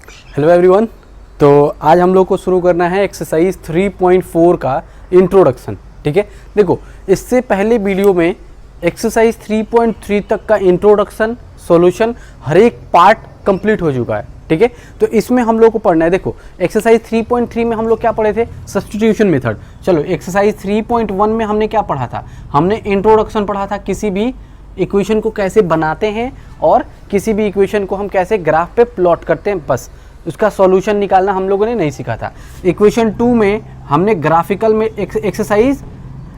Hello everyone. तो आज हम लोग को शुरू करना है एक्सरसाइज 3.4 का इंट्रोडक्शन। ठीक है, देखो इससे पहले वीडियो में एक्सरसाइज 3.3 तक का इंट्रोडक्शन सॉल्यूशन हर एक पार्ट कंप्लीट हो चुका है। ठीक है, तो इसमें हम लोग को पढ़ना है। देखो एक्सरसाइज 3.3 में हम लोग क्या पढ़े थे, सब्स्टिट्यूशन मेथड। चलो एक्सरसाइज 3.1 में हमने क्या पढ़ा था, हमने इंट्रोडक्शन पढ़ा था, किसी भी इक्वेशन को कैसे बनाते हैं और किसी भी इक्वेशन को हम कैसे ग्राफ पे प्लॉट करते हैं, बस उसका सॉल्यूशन निकालना हम लोगों ने नहीं सीखा था। इक्वेशन 2 में हमने ग्राफिकल में एक्सरसाइज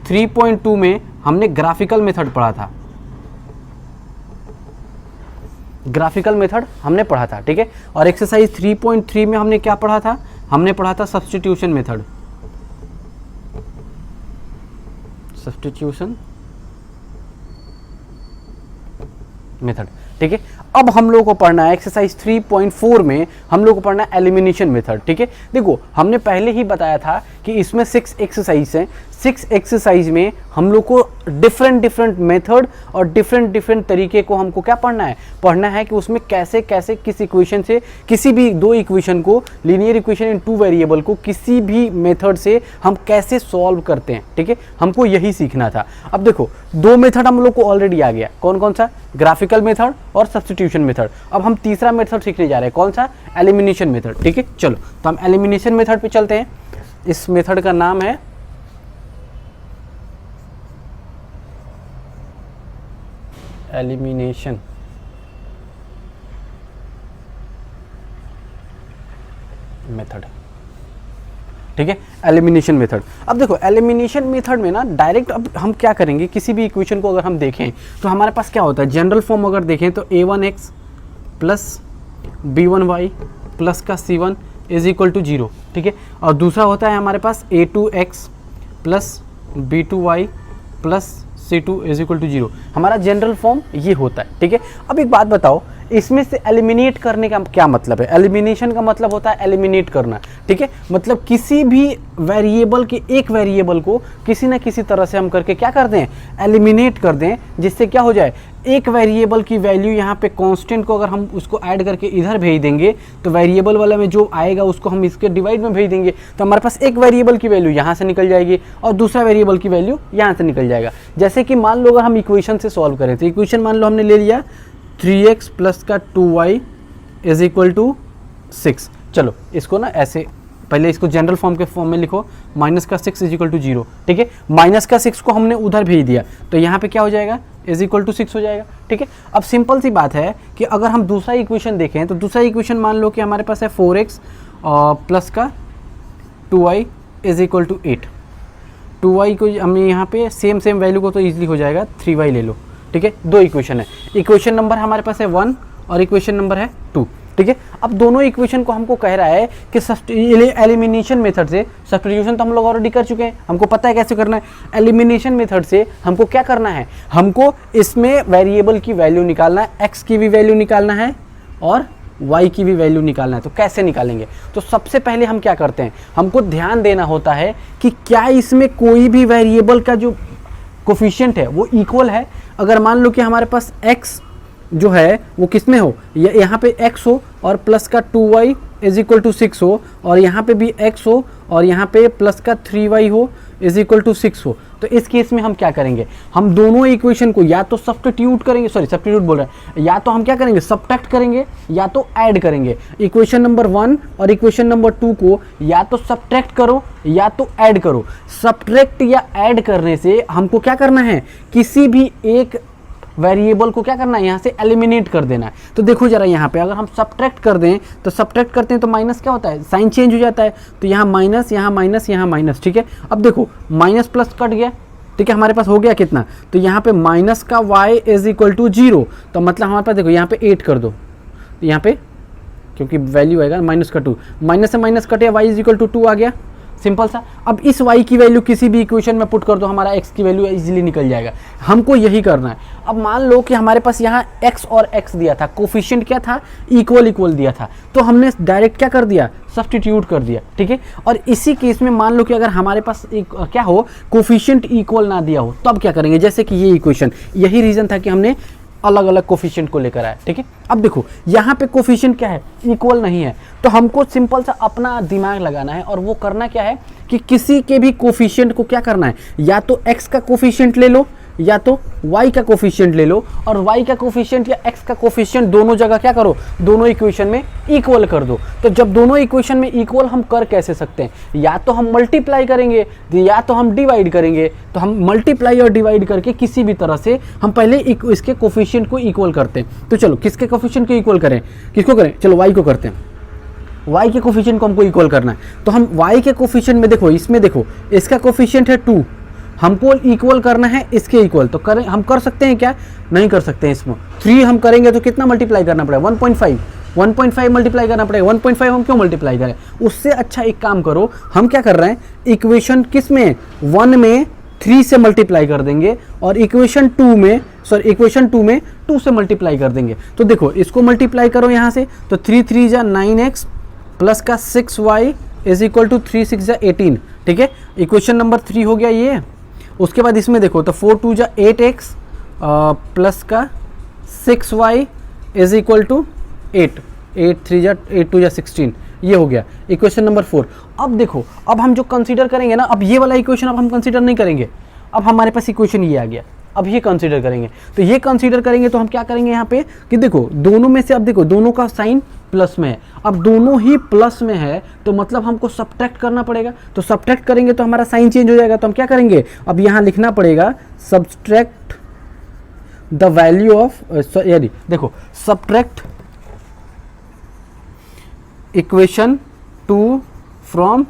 3.2 में हमने ग्राफिकल मेथड पढ़ा था, ग्राफिकल मेथड हमने पढ़ा था। ठीक है, और एक्सरसाइज 3.3 में हमने क्या पढ़ा था, हमने पढ़ा था सब्स्टिट्यूशन मेथड, सब्स्टिट्यूशन मेथड। ठीक है, अब हम लोग को पढ़ना है एक्सरसाइज 3.4 में हम लोग को पढ़ना है एलिमिनेशन मेथड। ठीक है, देखो हमने पहले ही बताया था कि इसमें 6 एक्सरसाइज हैं। 6 एक्सरसाइज में हम लोग को डिफरेंट मेथड और डिफरेंट तरीके को हमको क्या पढ़ना है कि उसमें कैसे कैसे किस इक्वेशन से, किसी भी दो इक्वेशन को, लीनियर इक्वेशन इन 2 वेरिएबल को किसी भी मेथड से हम कैसे सॉल्व करते हैं। ठीक है, हमको यही सीखना था। अब देखो 2 मेथड हम लोग को ऑलरेडी आ गया, कौन कौन सा, ग्राफिकल मेथड और सब्स्टिट्यूशन मेथड। अब हम तीसरा मेथड सीखने जा रहे हैं, कौन सा, एलिमिनेशन मेथड। ठीक है, चलो तो हम एलिमिनेशन मेथड पे चलते हैं। इस मेथड का नाम है एलिमिनेशन मेथड। ठीक है, एलिमिनेशन मेथड। अब देखो एलिमिनेशन मेथड में ना डायरेक्ट अब हम क्या करेंगे, किसी भी इक्वेशन को अगर हम देखें तो हमारे पास क्या होता है, जनरल फॉर्म अगर देखें तो a1x प्लस b1y प्लस का c1 इज इक्वल टू 0। ठीक है, और दूसरा होता है हमारे पास a2x plus b2y plus c2 is equal to 0। हमारा जनरल फॉर्म ये होता है। ठीक है, अब एक बात बताओ, इसमें से एलिमिनेट करने का क्या मतलब है, एलिमिनेशन का मतलब होता है एलिमिनेट करना। ठीक है, मतलब किसी भी वेरिएबल के, एक वेरिएबल को किसी ना किसी तरह से हम करके क्या कर दें, एलिमिनेट कर दें, जिससे क्या हो जाए, एक वेरिएबल की वैल्यू यहाँ पे कांस्टेंट को अगर हम उसको ऐड करके इधर भेज देंगे तो वेरिएबल वाला में जो आएगा उसको हम इसके डिवाइड में भेज देंगे, तो हमारे पास एक वेरिएबल की वैल्यू यहाँ से निकल जाएगी और दूसरा वेरिएबल की वैल्यू यहाँ से निकल जाएगा। जैसे कि मान लो अगर हम इक्वेशन से सॉल्व करें तो इक्वेशन मान लो हमने ले लिया 3x प्लस का 2y इज इक्वल टू 6। चलो इसको ना ऐसे पहले इसको जनरल फॉर्म के फॉर्म में लिखो, माइनस का 6 इज इक्वल टू 0। ठीक है, माइनस का 6 को हमने उधर भेज दिया तो यहाँ पे क्या हो जाएगा, इज इक्वल टू 6 हो जाएगा। ठीक है, अब सिंपल सी बात है कि अगर हम दूसरा इक्वेशन देखें तो दूसरा इक्वेशन मान लो कि हमारे पास है 4x प्लस का 2y is equal to 8। 2y को हमने यहाँ पे सेम वैल्यू को तो ईजिली हो जाएगा, 3y ले लो। ठीक है, 2 इक्वेशन है, इक्वेशन नंबर हमारे पास है 1 और इक्वेशन नंबर है 2। ठीक है, अब दोनों इक्वेशन को हमको कह रहा है कि एलिमिनेशन मेथड से, सब्स्टिट्यूशन तो हम लोग ऑलरेडी कर चुके हैं, हमको पता है कैसे करना है। एलिमिनेशन मेथड से हमको क्या करना है, हमको इसमें वेरिएबल की वैल्यू निकालना है, एक्स की भी वैल्यू निकालना है और y की भी वैल्यू निकालना है। तो कैसे निकालेंगे, तो सबसे पहले हम क्या करते हैं, हमको ध्यान देना होता है कि क्या इसमें कोई भी वेरिएबल का जो कोफिशिएंट है वो इक्वल है। अगर मान लो कि हमारे पास x जो है वो किसमें हो, यहाँ पे x हो और प्लस का 2y इज इक्वल टू 6 हो और यहाँ पे भी x हो और यहाँ पे प्लस का 3y हो इज इक्वल टू 6 हो, तो इस केस में हम क्या करेंगे, हम दोनों इक्वेशन को या तो सब्स्टिट्यूट करेंगे, सब्स्टिट्यूट बोल रहे हैं, या तो हम क्या करेंगे, सब्ट्रैक्ट करेंगे या तो ऐड करेंगे। इक्वेशन नंबर 1 और इक्वेशन नंबर 2 को या तो सब्ट्रैक्ट करो या तो ऐड करो। सब्ट्रैक्ट या ऐड करने से हमको क्या करना है, किसी भी एक वेरिएबल को क्या करना है, यहाँ से एलिमिनेट कर देना है। तो देखो जरा यहाँ पे अगर हम सब्ट्रैक्ट कर दें तो सब्ट्रैक्ट करते हैं तो माइनस क्या होता है, साइन चेंज हो जाता है, तो यहाँ माइनस, यहाँ माइनस, यहाँ माइनस। ठीक है, अब देखो माइनस प्लस कट गया। ठीक है, हमारे पास हो गया कितना, तो यहाँ पे माइनस का y इज इक्वल टू 0, तो मतलब हमारे पास देखो यहाँ पे 8 कर दो, तो यहाँ पे क्योंकि वैल्यू आएगा माइनस का 2, माइनस से माइनस कटे y इज इक्वल टू 2 आ गया, सिंपल सा। अब इस y की वैल्यू किसी भी इक्वेशन में पुट कर दो, हमारा x की वैल्यू इजीली निकल जाएगा। हमको यही करना है। अब मान लो कि हमारे पास यहाँ x और x दिया था, कोफिशिएंट क्या था, इक्वल दिया था, तो हमने डायरेक्ट क्या कर दिया, सब्स्टिट्यूट कर दिया। ठीक है, और इसी केस में मान लो कि अगर हमारे पास एक क्या हो, कोफिशिएंट इक्वल ना दिया हो, तब क्या करेंगे, जैसे कि ये इक्वेशन, यही रीजन था कि हमने अलग अलग कोफिशिएंट को लेकर आया, ठीक है। अब देखो यहाँ पे कोफिशिएंट क्या है, इक्वल नहीं है, तो हमको सिंपल सा अपना दिमाग लगाना है और वो करना क्या है कि किसी के भी कोफिशिएंट को क्या करना है, या तो x का कोफिशिएंट ले लो या तो y का कोफिशिएंट ले लो, और y का कोफिशिएंट या x का कोफिशिएंट दोनों जगह क्या करो, दोनों इक्वेशन में इक्वल कर दो। तो जब दोनों इक्वेशन में इक्वल हम कर कैसे सकते हैं, या तो हम मल्टीप्लाई करेंगे या तो हम डिवाइड करेंगे। तो हम मल्टीप्लाई और डिवाइड करके किसी भी तरह से हम पहले इसके कोफिशिएंट को इक्वल करते हैं। तो चलो किसके कोफिशिएंट को इक्वल करें, किसको करें, चलो y को करते हैं। y के कोफिशिएंट को हमको इक्वल करना है, तो हम y के कोफिशिएंट में देखो, इसमें देखो इसका कोफिशिएंट है 2, हमको इक्वल करना है इसके इक्वल। तो करें, हम कर सकते हैं क्या, नहीं कर सकते हैं। इसमें 3 हम करेंगे तो कितना मल्टीप्लाई करना पड़ेगा, 1.5 मल्टीप्लाई करना पड़ेगा। 1.5 हम क्यों मल्टीप्लाई करें, उससे अच्छा एक काम करो, हम क्या कर रहे हैं, इक्वेशन किस में 1 में 3 से मल्टीप्लाई कर देंगे और इक्वेशन 2 में 2 से मल्टीप्लाई कर देंगे। तो देखो इसको मल्टीप्लाई करो यहाँ से, तो 3 3 जा 9x प्लस का 6y इज इक्वल टू 3 6 जा 18, ठीक है। इक्वेशन नंबर 3 हो गया ये। उसके बाद इसमें देखो तो 4 2 जा 8x प्लस का 6y इज इक्वल टू 8 3 जा 8 2 जा 16, ये हो गया इक्वेशन नंबर 4। अब देखो, अब हम जो कंसीडर करेंगे ना, अब ये वाला इक्वेशन अब हम कंसीडर नहीं करेंगे, अब हमारे पास इक्वेशन ये आ गया, अब ये कंसीडर करेंगे। तो ये कंसीडर करेंगे तो हम क्या करेंगे यहाँ पे कि देखो दोनों में से, अब देखो दोनों का साइन प्लस में है, अब दोनों ही प्लस में है तो मतलब हमको सब्ट्रैक्ट करना पड़ेगा। तो सब्ट्रैक्ट करेंगे तो हमारा साइन चेंज हो जाएगा। तो हम क्या करेंगे, अब यहाँ लिखना पड़ेगा सब्ट्रैक्ट द वैल्यू ऑफ, यानी देखो सब्ट्रैक्ट इक्वेशन 2 फ्रॉम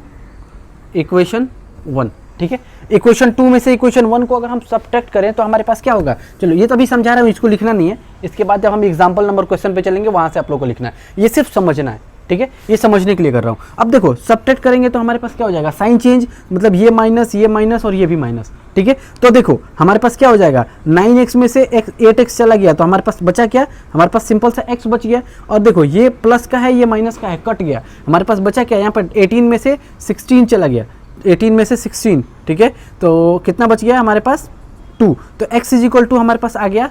इक्वेशन 1, ठीक है। इक्वेशन 2 में से इक्वेशन 1 को अगर हम सब्ट्रैक्ट करें तो हमारे पास क्या होगा, चलो ये तो अभी समझा रहा हूँ, इसको लिखना नहीं है, इसके बाद जब हम एग्जांपल नंबर क्वेश्चन पे चलेंगे वहां से आप लोगों को लिखना है, ये सिर्फ समझना है, ठीक है, ये समझने के लिए कर रहा हूँ। अब देखो सब्ट्रैक्ट करेंगे तो हमारे पास क्या हो जाएगा, साइन चेंज, मतलब ये माइनस और ये भी माइनस, ठीक है। तो देखो हमारे पास क्या हो जाएगा, 9x में से 8x चला गया तो हमारे पास बचा क्या, हमारे पास सिंपल सा x बच गया। और देखो ये प्लस का है ये माइनस का है, कट गया, हमारे पास बचा क्या, यहाँ पर 18 में से 16 चला गया, 18 में से 16, ठीक है। तो कितना बच गया हमारे पास 2, तो x इज इक्वल टू हमारे पास आ गया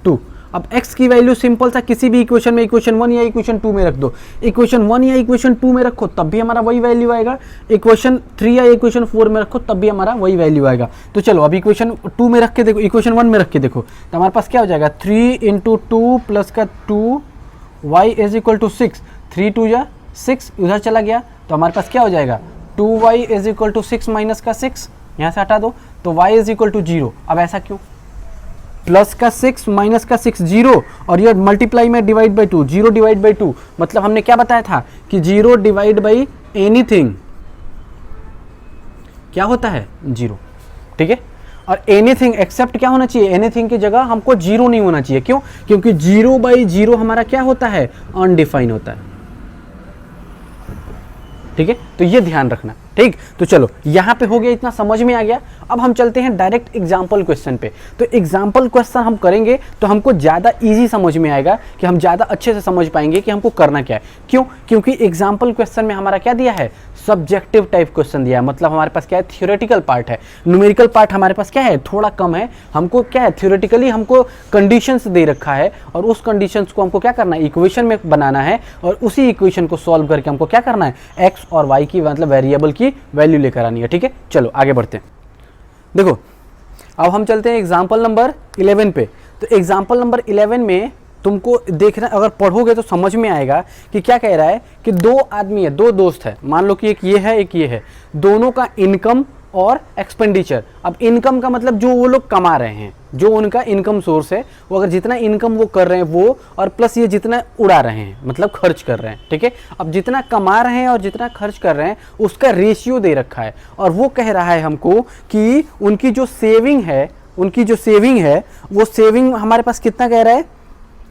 2। अब x की वैल्यू सिंपल सा किसी भी इक्वेशन में, इक्वेशन 1 या इक्वेशन 2 में रख दो, इक्वेशन 1 या इक्वेशन 2 में रखो तब भी हमारा वही वैल्यू आएगा, इक्वेशन 3 या इक्वेशन 4 में रखो तब भी हमारा वही वैल्यू आएगा। तो चलो अब इक्वेशन 2 में रख के देखो, इक्वेशन 1 में रख के देखो, तो हमारे पास क्या हो जाएगा, 3 × 2 प्लस का 2y इज इक्वल टू 6, 3 2 जा 6 उधर चला गया, तो हमारे पास क्या हो जाएगा, 2y is equal to 6 minus का 6 यहाँ से हटा दो, तो y इज इक्वल टू 0। अब ऐसा क्यों, प्लस का 6 माइनस का 6 0, और ये मल्टीप्लाई में डिवाइड बाई 2, 0 डिवाइड बाई 2, मतलब हमने क्या बताया था कि 0 डिवाइड बाई एनीथिंग क्या होता है 0, ठीक है। और एनीथिंग एक्सेप्ट क्या होना चाहिए, एनीथिंग की जगह हमको 0 नहीं होना चाहिए, क्यों, क्योंकि 0 बाई 0 हमारा क्या होता है, अनडिफाइन होता है, ठीक है। तो ये ध्यान रखना, ठीक। तो चलो यहाँ पे हो गया, इतना समझ में आ गया। अब हम चलते हैं डायरेक्ट एग्जाम्पल क्वेश्चन पे। तो एग्जाम्पल क्वेश्चन हम करेंगे तो हमको ज़्यादा इजी समझ में आएगा, कि हम ज़्यादा अच्छे से समझ पाएंगे कि हमको करना क्या है। क्यों, क्योंकि एग्जाम्पल क्वेश्चन में हमारा क्या दिया है, सब्जेक्टिव टाइप क्वेश्चन दिया है, मतलब हमारे पास क्या है, थियोरेटिकल पार्ट है, न्यूमेरिकल पार्ट हमारे पास क्या है, थोड़ा कम है। हमको क्या है, थियोरेटिकली हमको कंडीशंस दे रखा है, और उस कंडीशंस को हमको क्या करना है, इक्वेशन में बनाना है, और उसी इक्वेशन को सॉल्व करके हमको क्या करना है, एक्स और वाई की मतलब वेरिएबल की वैल्यू लेकर आनी है, ठीक है। चलो आगे बढ़ते हैं। देखो अब हम चलते हैं एग्जाम्पल नंबर 11 पे। तो एग्जाम्पल नंबर 11 में तुमको देखना, अगर पढ़ोगे तो समझ में आएगा कि क्या कह रहा है कि 2 आदमी है, 2 दोस्त है, मान लो कि एक ये है एक ये है, दोनों का इनकम और एक्सपेंडिचर। अब इनकम का मतलब जो वो लोग कमा रहे हैं, जो उनका इनकम सोर्स है, वो अगर जितना इनकम वो कर रहे हैं वो, और प्लस ये जितना उड़ा रहे हैं मतलब खर्च कर रहे हैं, ठीक है। अब जितना कमा रहे हैं और जितना खर्च कर रहे हैं उसका रेशियो दे रखा है, और वो कह रहा है हमको कि उनकी जो सेविंग है वो सेविंग हमारे पास कितना कह रहा है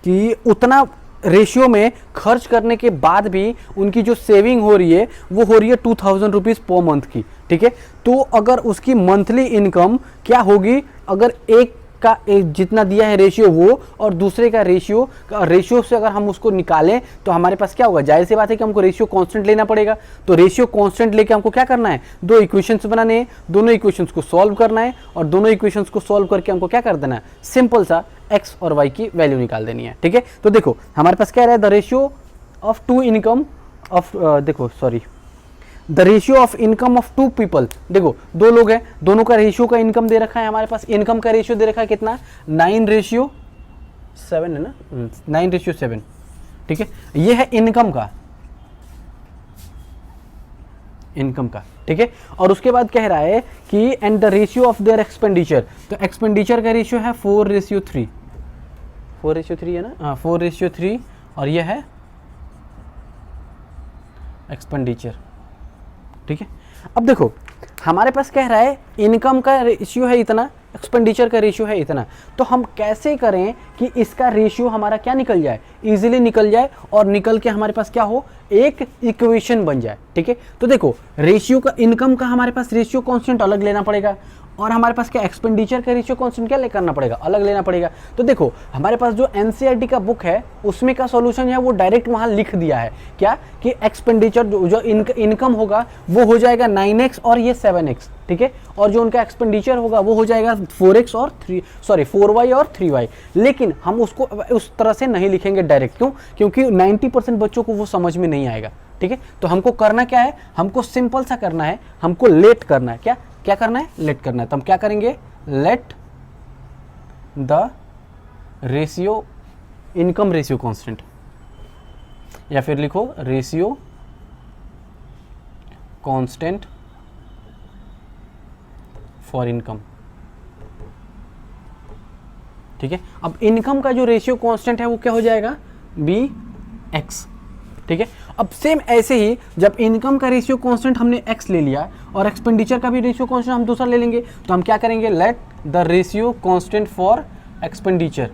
कि उतना रेशियो में खर्च करने के बाद भी उनकी जो सेविंग हो रही है वो हो रही है 2000 रुपीज़ पर मंथ की, ठीक है। तो अगर उसकी मंथली इनकम क्या होगी, अगर एक का जितना दिया है रेशियो वो, और दूसरे का रेशियो से अगर हम उसको निकालें तो हमारे पास क्या होगा, जाहिर सी बात है कि हमको रेशियो कांस्टेंट लेना पड़ेगा। तो रेशियो कांस्टेंट लेके हमको क्या करना है, दो इक्वेशंस बनाने हैं, दोनों इक्वेशंस को सॉल्व करना है, और दोनों इक्वेशंस को सॉल्व करके हमको क्या कर देना है, सिंपल सा x और y की वैल्यू निकाल देनी है। ठीक है, तो देखो हमारे पास क्या रहा है, the ratio of two income of the ratio of income of two people. देखो दो लोग हैं, दोनों का रेशियो का इनकम दे रखा है हमारे पास, इनकम का रेशियो दे रखा है कितना, 9:7 है ना, 9:7। ठीक है, ये है इनकम का, ठीक है। और उसके बाद कह रहा है कि and the ratio of their expenditure, तो एक्सपेंडिचर का रेशियो है 4:3, 4:3 है ना, हाँ 4:3, और ये है एक्सपेंडिचर। ठीक है, अब देखो हमारे पास कह रहा है इनकम का रेशियो है इतना, एक्सपेंडिचर का रेशियो है इतना, तो हम कैसे करें कि इसका रेशियो हमारा क्या निकल जाए, इजीली निकल जाए, और निकल के हमारे पास क्या हो, एक इक्वेशन बन जाए। ठीक है, तो देखो रेशियो का, इनकम का हमारे पास रेशियो कांस्टेंट अलग लेना पड़ेगा, और हमारे पास क्या एक्सपेंडिचर का रेशियो कांस्टेंट क्या करना पड़ेगा, अलग लेना पड़ेगा। तो देखो हमारे पास जो एनसीईआरटी का बुक है उसमें का सॉल्यूशन है वो डायरेक्ट वहां लिख दिया है क्या, कि एक्सपेंडिचर जो इनकम होगा वो हो जाएगा 9x और ये 7x। ठीक है, और जो उनका एक्सपेंडिचर होगा वो हो जाएगा 4y और 3y। लेकिन हम उसको उस तरह से नहीं लिखेंगे डायरेक्ट, क्यों, क्योंकि 90% बच्चों को वो समझ में नहीं आएगा। ठीक है, तो हमको करना क्या है, हमको सिंपल सा करना है, हमको लेट करना है, क्या करना है, लेट करना है। तो हम क्या करेंगे, let the ratio, income ratio constant, या फिर लिखो रेशियो कांस्टेंट फॉर इनकम। ठीक है, अब इनकम का जो रेशियो कांस्टेंट है वो क्या हो जाएगा, bx। ठीक है, अब सेम ऐसे ही जब इनकम का रेशियो कांस्टेंट हमने x ले लिया और एक्सपेंडिचर का भी रेशियो कांस्टेंट हम दूसरा ले लेंगे, तो हम क्या करेंगे, let the ratio constant for expenditure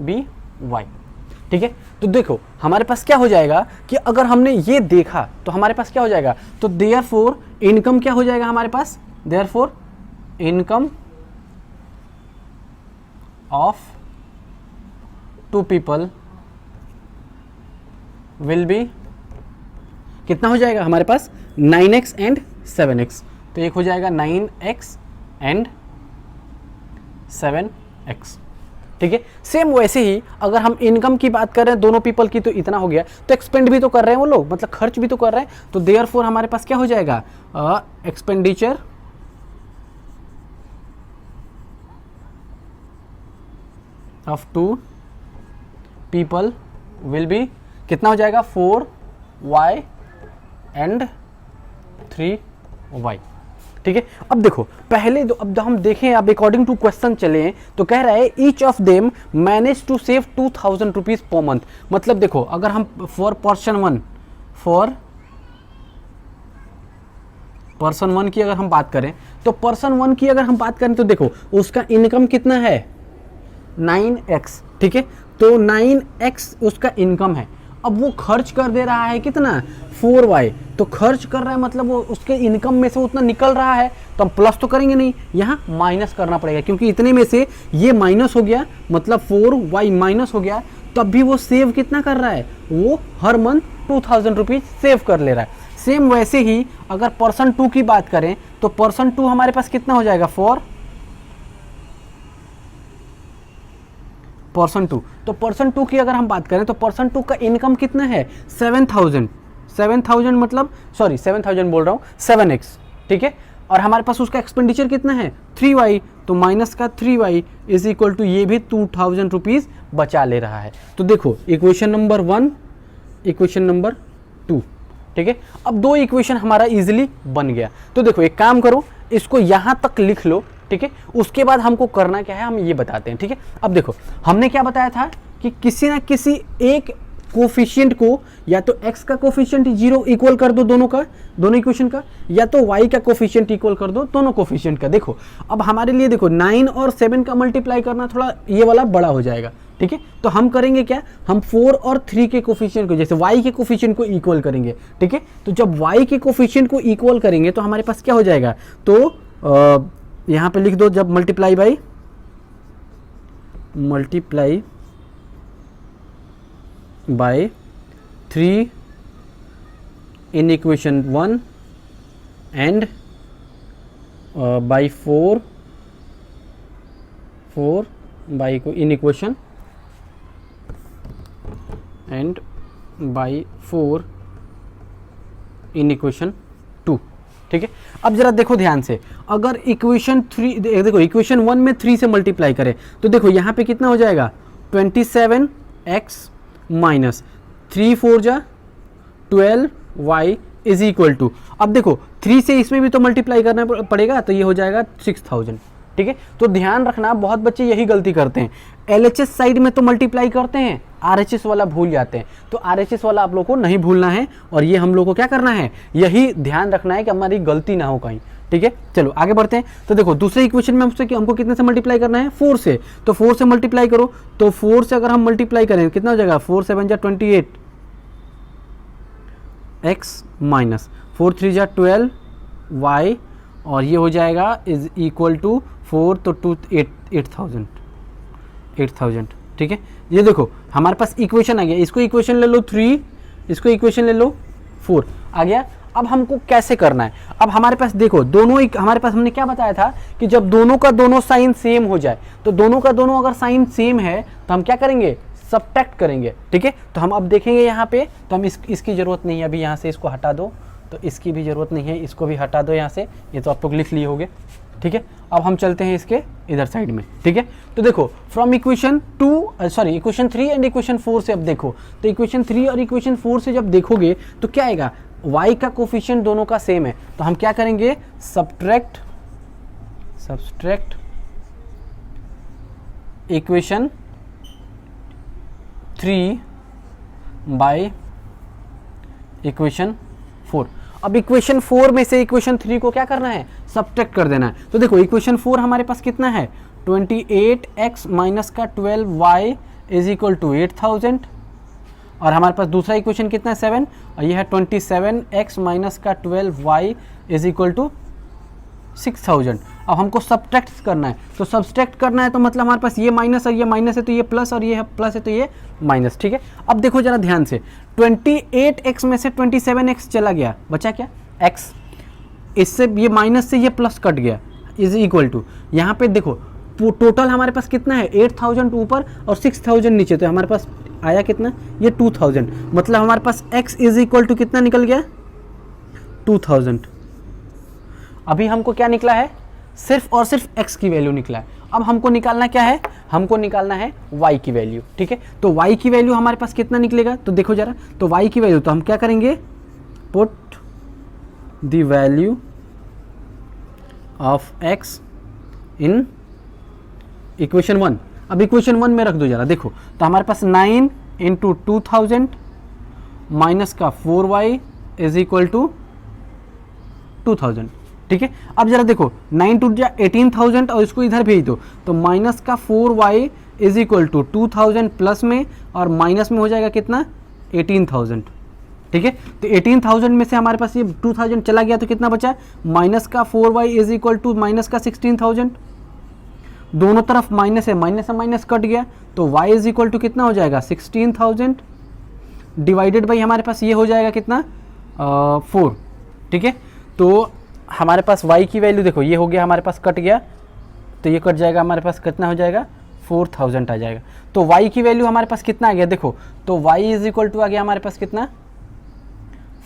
be y। ठीक है, तो देखो हमारे पास क्या हो जाएगा कि अगर हमने ये देखा तो हमारे पास क्या हो जाएगा, तो देयरफॉर इनकम क्या हो जाएगा हमारे पास, therefore income of two people will be, कितना हो जाएगा हमारे पास, 9x एंड 7x। तो एक हो जाएगा 9x एंड 7x। ठीक है, सेम वैसे ही अगर हम इनकम की बात कर रहे हैं दोनों पीपल की, तो इतना हो गया, तो एक्सपेंड भी तो कर रहे हैं वो लोग, मतलब खर्च भी तो कर रहे हैं, तो देयरफॉर हमारे पास क्या हो जाएगा, expenditure of two people will be, कितना हो जाएगा, 4y एंड 3y। ठीक है, अब देखो पहले अब हम देखें, अब अकॉर्डिंग टू क्वेश्चन चले तो कह रहा है each of them manage to save 2000 rupees per month. मतलब देखो अगर हम फॉर पर्सन वन की अगर हम बात करें, तो पर्सन वन की अगर हम बात करें तो देखो उसका इनकम कितना है, 9x। ठीक है, तो 9x उसका इनकम है, अब वो खर्च कर दे रहा है कितना, 4y। तो खर्च कर रहा है मतलब वो उसके इनकम में से उतना निकल रहा है, तो हम प्लस तो करेंगे नहीं, यहाँ माइनस करना पड़ेगा, क्योंकि इतने में से ये माइनस हो गया, मतलब 4y माइनस हो गया, तब भी वो सेव कितना कर रहा है, वो हर मंथ 2000 रुपीज सेव कर ले रहा है। सेम वैसे ही अगर पर्सन 2 की बात करें, तो पर्सन 2 हमारे पास कितना हो जाएगा, पर्सन 2। तो पर्सन 2 की अगर हम बात करें तो पर्सन 2 का इनकम कितना है, 7000 मतलब 7000 बोल रहा हूँ, 7x। ठीक है, और हमारे पास उसका एक्सपेंडिचर कितना है, 3y, तो माइनस का 3y इज इक्वल टू ये भी 2000 रुपीज बचा ले रहा है। तो देखो इक्वेशन नंबर 1, इक्वेशन नंबर 2। ठीक है, अब दो इक्वेशन हमारा इजीली बन गया। तो देखो एक काम करो, इसको यहां तक लिख लो। ठीक है, उसके बाद हमको करना क्या है हम ये बताते हैं। ठीक है, अब देखो हमने क्या बताया था कि किसी ना किसी एक कोफिशिएंट को या तो x का कोफिशिएंट 0 इक्वल कर दो दोनों इक्वेशन का, या तो y का कोफिशिएंट इक्वल कर दो दोनों कोफिशिएंट का। देखो अब हमारे लिए देखो 9 और 7 का मल्टीप्लाई करना थोड़ा ये वाला बड़ा हो जाएगा, ठीक है। तो हम करेंगे क्या, हम 4 और 3 के कोफिशिएंट को, जैसे y के कोफिशिएंट को इक्वल करेंगे, ठीक है। तो जब y के कोफिशिएंट को इक्वल करेंगे तो हमारे पास क्या हो जाएगा, तो यहाँ पे लिख दो, जब multiply by 3 in equation 1 and by 4 by को in equation and by 4 in equation 2, ठीक है। अब जरा देखो ध्यान से, अगर इक्वेशन 3 देखो, इक्वेशन 1 में 3 से मल्टीप्लाई करें तो देखो यहाँ पे कितना हो जाएगा, 27x माइनस 3 4 जा 12y इज इक्वल टू, अब देखो 3 से इसमें भी तो मल्टीप्लाई करना पड़ेगा, तो ये हो जाएगा 6000, ठीक है। तो ध्यान रखना, बहुत बच्चे यही गलती करते हैं, LHS साइड में तो मल्टीप्लाई करते हैं, RHS वाला भूल जाते हैं। तो RHS वाला आप लोग को नहीं भूलना है, और ये हम लोग को क्या करना है, यही ध्यान रखना है कि हमारी गलती ना हो कहीं, ठीक है। चलो आगे बढ़ते हैं। तो देखो दूसरे इक्वेशन में हमको कितने से मल्टीप्लाई करना है, 4 से, तो 4 से मल्टीप्लाई करो, तो 4 से अगर हम मल्टीप्लाई करें कितना हो जाएगा, 4 7 जा 28 x माइनस 4 3 जा 12 y, और ये हो जाएगा इज इक्वल टू 4 तो 8000, ठीक है। ये देखो हमारे पास इक्वेशन आ गया, इसको इक्वेशन ले लो 3, इसको इक्वेशन ले लो 4, आ गया। अब हमको कैसे करना है, अब हमारे पास देखो दोनों, हमारे पास हमने क्या बताया था कि जब दोनों का दोनों साइन सेम हो जाए, तो दोनों का दोनों अगर साइन सेम है तो हम क्या करेंगे, सब्ट्रैक्ट करेंगे, ठीक है। तो हम अब देखेंगे यहाँ पे, तो हम इसकी ज़रूरत नहीं है अभी, यहाँ से इसको हटा दो, तो इसकी भी ज़रूरत नहीं है, इसको भी हटा दो यहाँ से, ये तो आप लोग लिख लिए होंगे, ठीक है। अब हम चलते हैं इसके इधर साइड में, ठीक है। तो देखो फ्रॉम इक्वेशन 3 एंड इक्वेशन 4 से अब देखो, तो इक्वेशन 3 और इक्वेशन 4 से जब देखोगे तो क्या आएगा, y का कोफिशिएंट दोनों का सेम है, तो हम क्या करेंगे, सब्ट्रैक्ट इक्वेशन 3 बाय इक्वेशन 4। अब इक्वेशन 4 में से इक्वेशन 3 को क्या करना है, सब्ट्रैक्ट कर देना है। तो देखो इक्वेशन 4 हमारे पास कितना है, 28x माइनस का 12y इज इक्वल टू 8000, और हमारे पास दूसरा इक्वेशन कितना है 7, और ये है 27x माइनस का 12y इज इक्वल टू 6000। अब हमको सब्ट्रैक्ट करना है, तो सब्ट्रैक्ट करना है तो मतलब हमारे पास ये माइनस और ये माइनस है, तो ये प्लस, और ये प्लस है तो ये माइनस, ठीक है। अब देखो जरा ध्यान से, 28x में से 27x चला गया, बचा क्या, x, इससे ये माइनस से ये प्लस कट गया, इज इक्वल टू, यहाँ पे देखो टोटल हमारे पास कितना है, 8000 ऊपर और 6000 नीचे, तो हमारे पास आया कितना, ये 2000, मतलब हमारे पास x इज इक्वल टू कितना निकल गया, 2000। अभी हमको क्या निकला है, सिर्फ और सिर्फ x की वैल्यू निकला है। अब हमको निकालना क्या है, हमको निकालना है y की वैल्यू, ठीक है। तो y की वैल्यू हमारे पास कितना निकलेगा, तो देखो जरा, तो y की वैल्यू, तो हम क्या करेंगे, put the value of x in equation 1। अब इक्वेशन 1 में रख दो जरा, देखो तो हमारे पास 9 इंटू 2000 माइनस का 4y इज इक्वल टू 2000, ठीक है। अब जरा देखो 9 टू 18,000 और इसको इधर भेज दो, तो माइनस का 4y is equal to 2000 plus में और माइनस में हो जाएगा कितना, 18,000, ठीक है। तो 18,000 में से हमारे पास ये 2000 चला गया, तो कितना बचा, माइनस का 4y is equal to minus का 16,000, दोनों तरफ माइनस है, माइनस से माइनस कट गया, तो y इज इक्वल टू कितना हो जाएगा, 16,000 डिवाइडेड बाई हमारे पास ये हो जाएगा कितना, 4, ठीक है। तो हमारे पास y की वैल्यू देखो, ये हो गया हमारे पास, कट गया, तो ये कट जाएगा, हमारे पास कितना हो जाएगा, 4000 आ जाएगा। तो y की वैल्यू हमारे पास कितना आ गया, देखो तो y इज इक्वल टू आ गया हमारे पास कितना,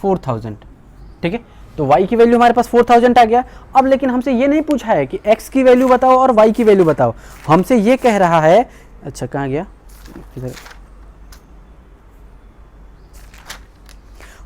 4000, ठीक है। तो y की वैल्यू हमारे पास 4000 आ गया। अब लेकिन हमसे ये नहीं पूछा है कि x की वैल्यू बताओ और y की वैल्यू बताओ, हमसे ये कह रहा है, अच्छा कहाँ गया इधर,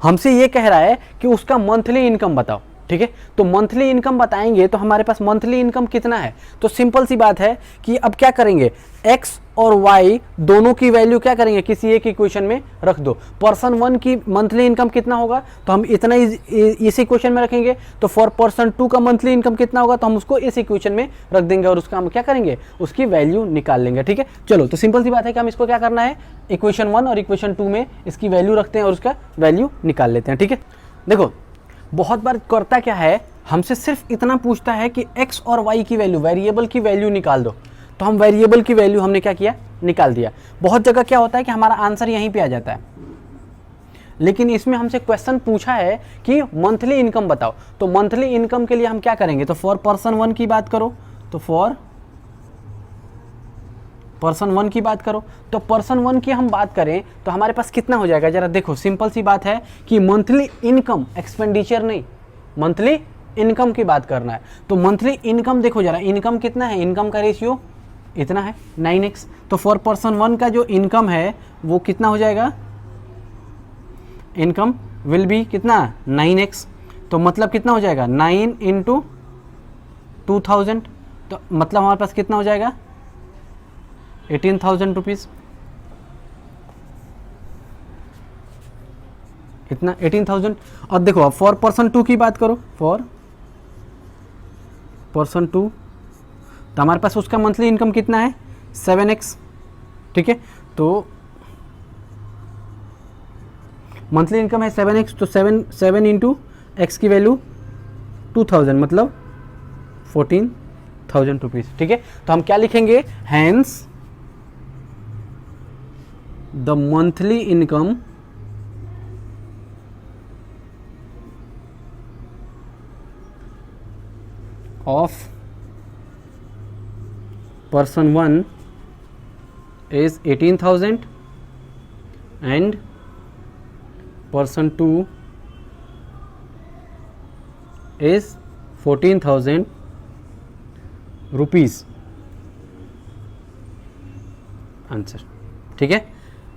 हमसे ये कह रहा है कि उसका मंथली इनकम बताओ, ठीक है। तो मंथली इनकम बताएंगे तो हमारे पास मंथली इनकम कितना है, तो सिंपल सी बात है कि अब क्या करेंगे, एक्स और वाई दोनों की वैल्यू क्या करेंगे, किसी एक इक्वेशन में रख दो। पर्सन 1 की मंथली इनकम कितना होगा, तो हम इतना इस इक्वेशन में रखेंगे। तो फॉर पर्सन 2 का मंथली इनकम कितना होगा, तो हम उसको इस इक्वेशन में रख देंगे और उसका हम क्या करेंगे, उसकी वैल्यू निकाल लेंगे। ठीक है, चलो तो सिंपल सी बात है कि हम इसको क्या करना है, इक्वेशन 1 और इक्वेशन 2 में इसकी वैल्यू रखते हैं और उसका वैल्यू निकाल लेते हैं। ठीक है, देखो बहुत बार करता क्या है, हमसे सिर्फ इतना पूछता है कि x और y की वैल्यू, वेरिएबल की वैल्यू निकाल दो। तो हम वेरिएबल की वैल्यू हमने क्या किया, निकाल दिया। बहुत जगह क्या होता है कि हमारा आंसर यहीं पे आ जाता है, लेकिन इसमें हमसे क्वेश्चन पूछा है कि मंथली इनकम बताओ। तो मंथली इनकम के लिए हम क्या करेंगे, तो फॉर पर्सन 1 की बात करो, तो फॉर पर्सन 1 की बात करो। तो पर्सन 1 की हम बात करें तो हमारे पास कितना हो जाएगा, जरा देखो सिंपल सी बात है कि मंथली इनकम, एक्सपेंडिचर नहीं, मंथली इनकम की बात करना है। तो मंथली इनकम देखो जरा, इनकम कितना है, इनकम का रेशियो इतना है 9x। तो फॉर पर्सन 1 का जो इनकम है वो कितना हो जाएगा, इनकम विल बी कितना 9x। तो मतलब कितना हो जाएगा 9 इंटू 2000, तो मतलब हमारे पास कितना हो जाएगा 18,000 रुपीज़, इतना 18,000। और देखो अब फॉर पर्सन 2 की बात करो, फॉर पर्सन 2 तो हमारे पास उसका मंथली इनकम कितना है 7x। ठीक है, तो मंथली इनकम है 7x, तो 7 इंटू एक्स की वैल्यू 2000 मतलब 14,000 रुपीज़। ठीक है, तो हम क्या लिखेंगे, hence the monthly income of person 1 is 18,000 and person 2 is 14,000 rupees answer. ठीक है,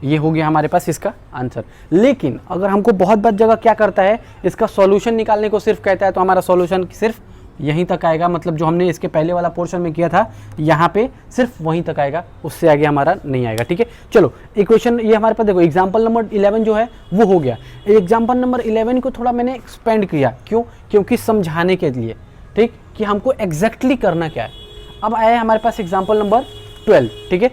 ये हो गया हमारे पास इसका आंसर। लेकिन अगर हमको बहुत बार जगह क्या करता है, इसका सॉल्यूशन निकालने को सिर्फ कहता है, तो हमारा सॉल्यूशन सिर्फ यहीं तक आएगा, मतलब जो हमने इसके पहले वाला पोर्शन में किया था यहाँ पे सिर्फ वहीं तक आएगा, उससे आगे हमारा नहीं आएगा। ठीक है, चलो इक्वेशन ये हमारे पास देखो, एग्जाम्पल नंबर 11 जो है वो हो गया। एग्जाम्पल नंबर 11 को थोड़ा मैंने एक्सपेंड किया, क्यों, क्योंकि समझाने के लिए, ठीक, कि हमको एग्जैक्टली करना क्या है। अब आया हमारे पास एग्जाम्पल नंबर 12। ठीक है,